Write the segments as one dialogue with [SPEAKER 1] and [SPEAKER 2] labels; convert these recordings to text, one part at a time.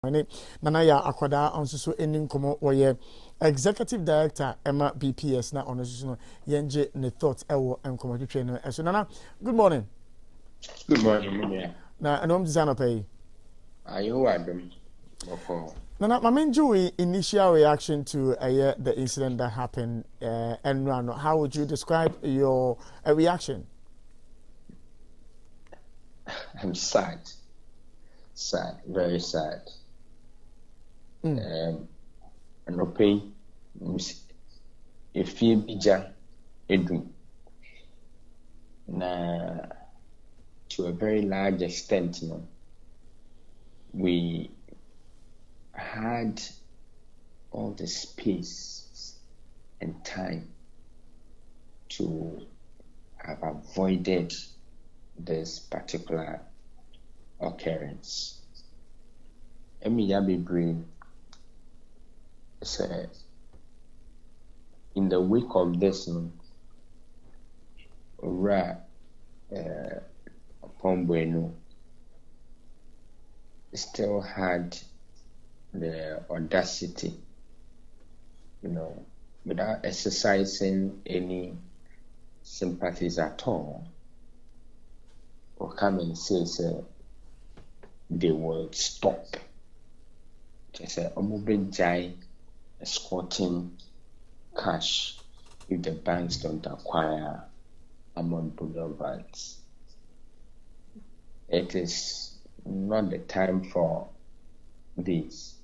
[SPEAKER 1] Mane Nanaya Akwada on so ending komo woye executive director Emma BPS na on so no yenje ne thoughts ewo enkomo twetwe no eso nana good morning.
[SPEAKER 2] Good morning.
[SPEAKER 1] Na anom design pay.
[SPEAKER 2] Ayo adom.
[SPEAKER 1] Nana mamenju initial reaction to the incident that happened and run. How would you describe your reaction?
[SPEAKER 2] I'm sad, very sad. And okay, if you bija edu na to a very large extent, we had all the space and time to have avoided this particular occurrence. Says in the wake of this, Pombueno still had the audacity, without exercising any sympathies at all, or come and say they will stop. Just say, Omubejai escorting cash if the banks don't acquire among bullion vaults. It is not the time for this.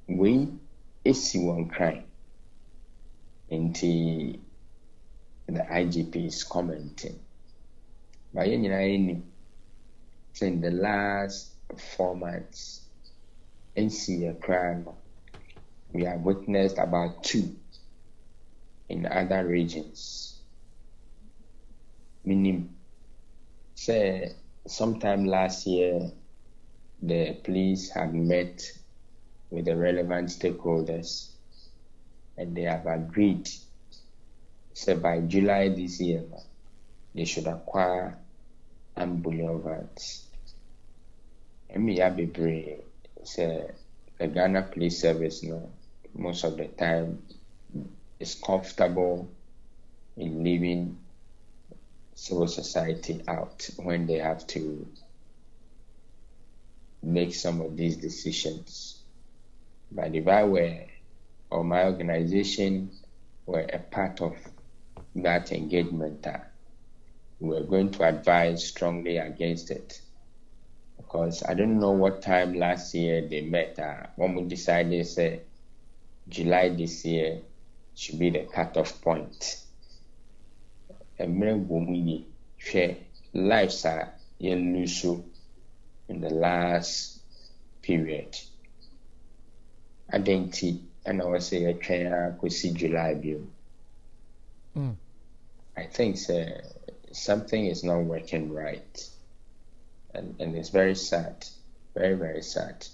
[SPEAKER 2] We is one crime until the IGP is commenting. But in the last 4 months, NC crime, we have witnessed about 2 in other regions. Meaning, say, sometime last year, the police have met with the relevant stakeholders and they have agreed, say by July this year, they should acquire bullion vaults. Say the Ghana Police Service, most of the time is comfortable in leaving civil society out when they have to make some of these decisions. But if I were, or my organization were a part of that engagement, we're going to advise strongly against it. Because I don't know what time last year they met. When we decided, say, July this year should be the cutoff point. And many lives are in Lusu in the last period. I didn't see, and I was say a trainer could see July view. I think something is not working right. And it's very sad, very, very sad.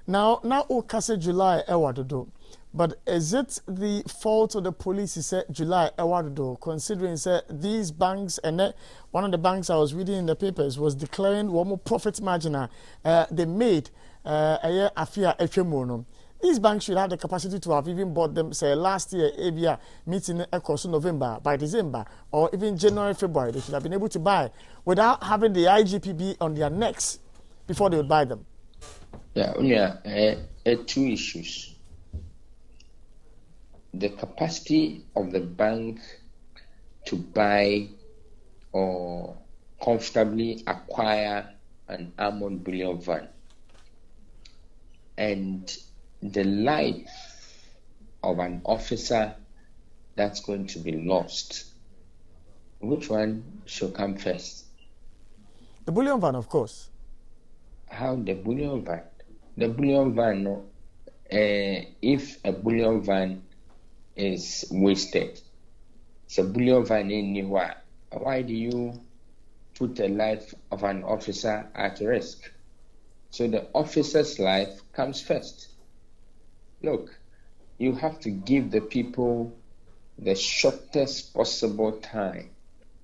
[SPEAKER 1] Now, Okase July Ewadodo, but is it the fault of the police? Say July Ewadodo, considering these banks and one of the banks I was reading in the papers was declaring one more profit margin they made a year after Echemono. These banks should have the capacity to have even bought them, say, last year, ABA meeting across November, by December, or even January, February. They should have been able to buy without having the IGP be on their necks before they would buy them.
[SPEAKER 2] Yeah, only 2 issues. The capacity of the bank to buy or comfortably acquire an armored bullion van, and the life of an officer that's going to be lost. Which one should come first?
[SPEAKER 1] The bullion van, of course.
[SPEAKER 2] How the bullion van? The bullion van, if a bullion van is wasted, it's a bullion van anywhere. Why do you put the life of an officer at risk? So the officer's life comes first. Look, you have to give the people the shortest possible time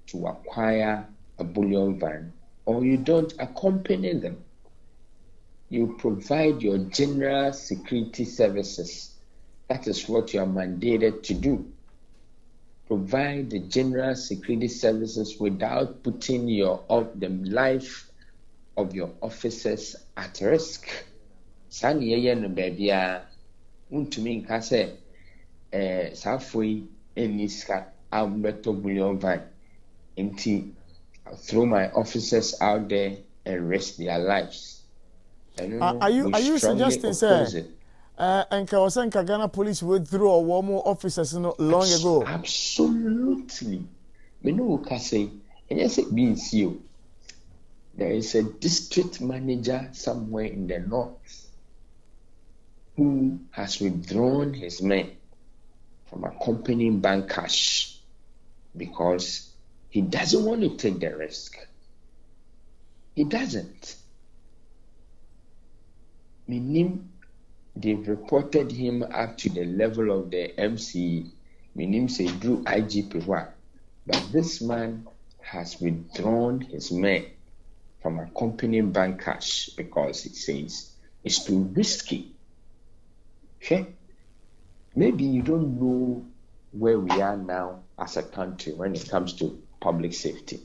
[SPEAKER 2] to acquire a bullion van or you don't accompany them. You provide your general security services. That is what you are mandated to do. Provide the general security services without putting the life of your officers at risk. Sani yeye no bebia untumi nka se safoi eniska ambeto bullion van empty. Throw my officers out there and risk their lives.
[SPEAKER 1] Are you suggesting, sir? And Ghana police withdrew a war more officers long ago.
[SPEAKER 2] Absolutely. Me no say, and yes, it means you. There is a district manager somewhere in the north who has withdrawn his men from accompanying bank cash because he doesn't want to take the risk. He doesn't. Meaning, they've reported him up to the level of the MCE. Meaning, say, Drew IGP. But this man has withdrawn his men from accompanying bank cash because he says it's too risky. Okay? Maybe you don't know where we are now as a country when it comes to public safety.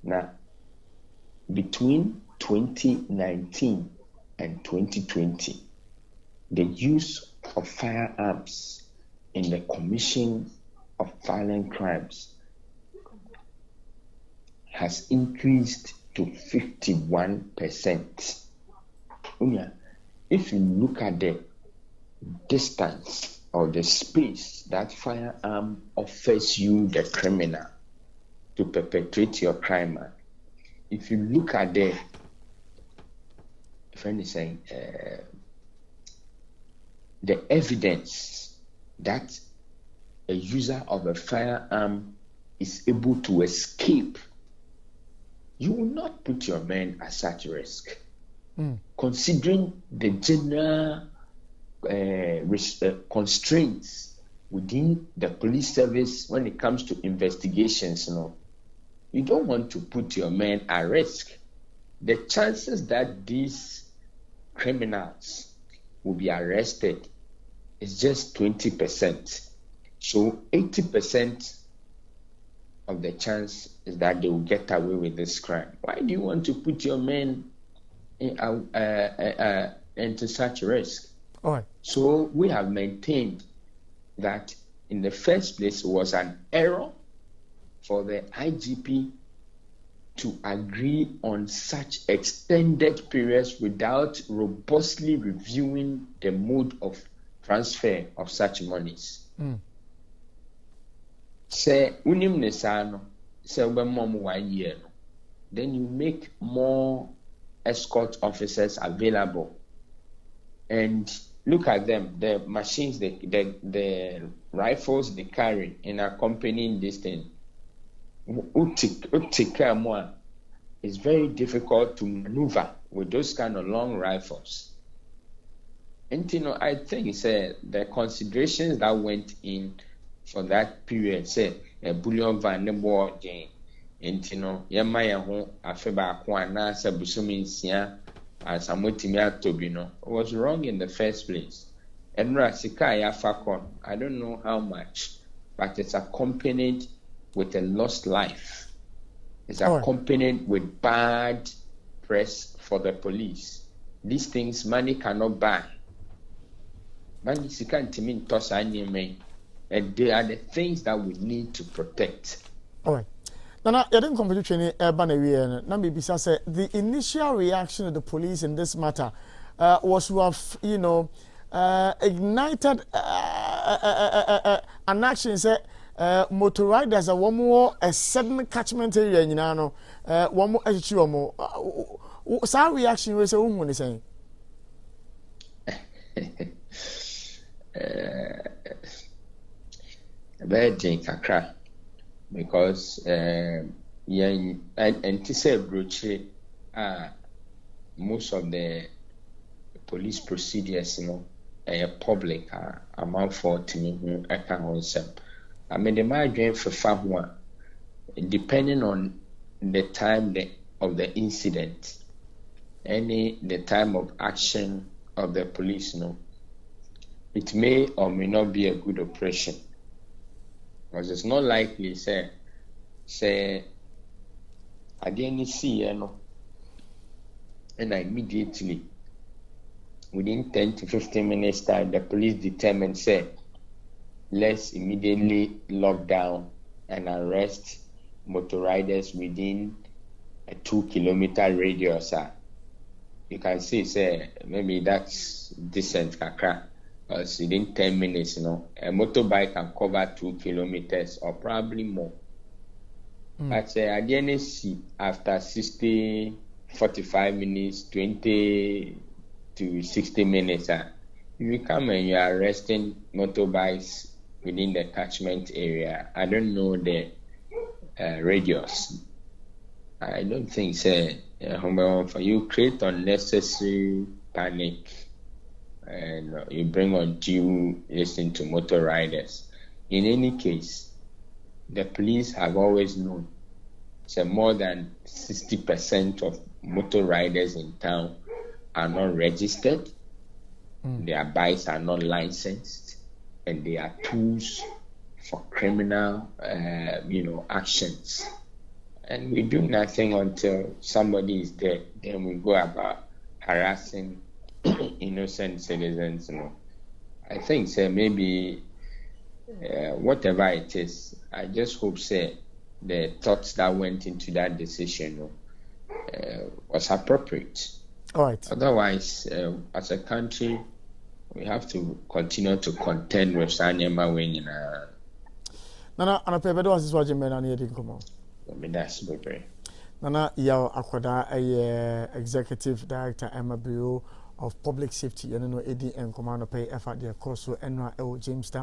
[SPEAKER 2] Now, between 2019 and 2020, the use of firearms in the commission of violent crimes has increased to 51%. If you look at the distance or the space that firearm offers you, the criminal, to perpetrate your crime, if you look at the friend is saying the evidence that a user of a firearm is able to escape, you will not put your men at such risk. Considering the general constraints within the police service when it comes to investigations, you don't want to put your men at risk. The chances that these criminals will be arrested is just 20%. So 80% of the chance is that they will get away with this crime. Why do you want to put your men into such risk?
[SPEAKER 1] All right.
[SPEAKER 2] So we have maintained that in the first place it was an error for the IGP to agree on such extended periods without robustly reviewing the mode of transfer of such monies. Say unim nesano, say mom 1 year, then you make more escort officers available. And look at them, the machines, the rifles they carry in accompanying this thing. It's very difficult to maneuver with those kind of long rifles. And I think the considerations that went in for that period, say a bullion van the board, and Yamaya home afeba kwana sabusuminsia as Amotimia Tobino was wrong in the first place. And Rasikaya Fakon, I don't know how much, but it's accompanied with a lost life. It's accompanied with bad press for the police. These things money cannot buy. Money can't mean toss any, and they are the things that we need to protect.
[SPEAKER 1] All right. Now, you didn't complete training urban area. Now, maybe say the initial reaction of the police in this matter was to have, ignited an action. Say, motor riders are one more a sudden catchment area. One more attitude or more. So reaction was saying.
[SPEAKER 2] Bad thing, Kakra. Because and to say broche most of the police procedures public amount for to me I can't answer. I mean the margin for family depending on the time the of the incident, the time of action of the police, it may or may not be a good operation. Because it's not likely, say, I didn't see, and immediately, within 10 to 15 minutes time, the police determined, say, let's immediately lock down and arrest motor riders within a 2-kilometer radius. You can see, say, maybe that's decent, kakra. Because within 10 minutes, a motorbike can cover 2 kilometers or probably more. But I didn't see after 60, 45 minutes, 20 to 60 minutes, you come and you are arresting motorbikes within the catchment area. I don't know the radius. I don't think, say, you create unnecessary panic and you bring undue listen to motor riders. In any case, the police have always known that more than 60% of motor riders in town are not registered, their bikes are not licensed, and they are tools for criminal, actions. And we do nothing until somebody is dead. Then we go about harassing innocent citizens. I think, say, maybe whatever it is, I just hope, say, the thoughts that went into that decision was appropriate.
[SPEAKER 1] All right.
[SPEAKER 2] Otherwise, as a country, we have to continue to contend with Sanyama winning.
[SPEAKER 1] Nana, and a paper was watching men on the Edincomo.
[SPEAKER 2] That's very.
[SPEAKER 1] Nana Yao Akwada, a executive director, Emma Bureau of Public Safety, and no AD and Commander Pay effort their course, and Jamestown.